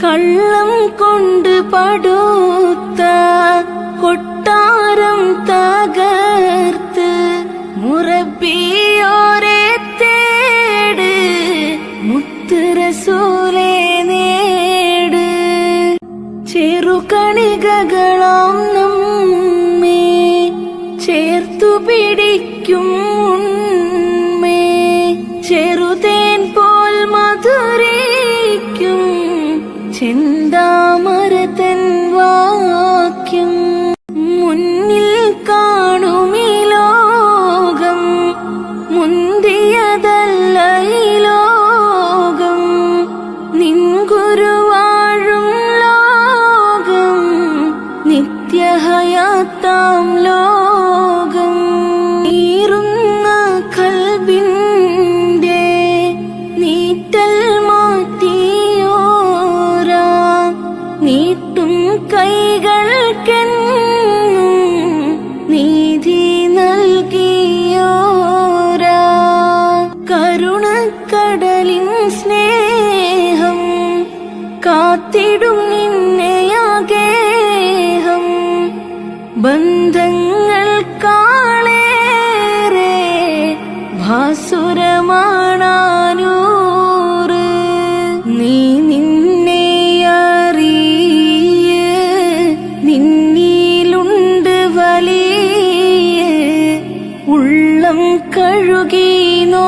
കള്ളം കൊണ്ട് പടുത്ത കൊട്ടാരം തകർത്ത് മുറബിയോരെ തേട് മുത്ത് റസൂലേ നേട്. ചെറുകണികകളാം നമ്മെ ചേർത്തു പിടിക്കും ഉണ്മേ, ചെറുതേൻ പോൽ മധുരിക്കും ചിന്താമരതൻ വാക്യം. മുന്നിൽ കാണുമീ ലോകം മുന്തിയതല്ല ഈ ലോകം, നിൻ ഗുരുവാഴും ലോകം നിത്യഹയാത്താം ലോകം. ഈറുന്ന കൽബിന്റെ നീറ്റൽ മാറ്റിയോരാ, നീട്ടും കൈകൾക്കെന്നും നീതി നൽകിയോരാ. കരുണക്കടലിൻ സ്നേഹം കാത്തിടും നിന്നെയാഗേഹം, ബന്ധങ്ങൾക്കാളേറെ ഭാസുരമാണാനൂറ്. നീ നിന്നെ അറിയ നിന്നിലുണ്ട് വലിയ ഉള്ളം കഴുകി നോ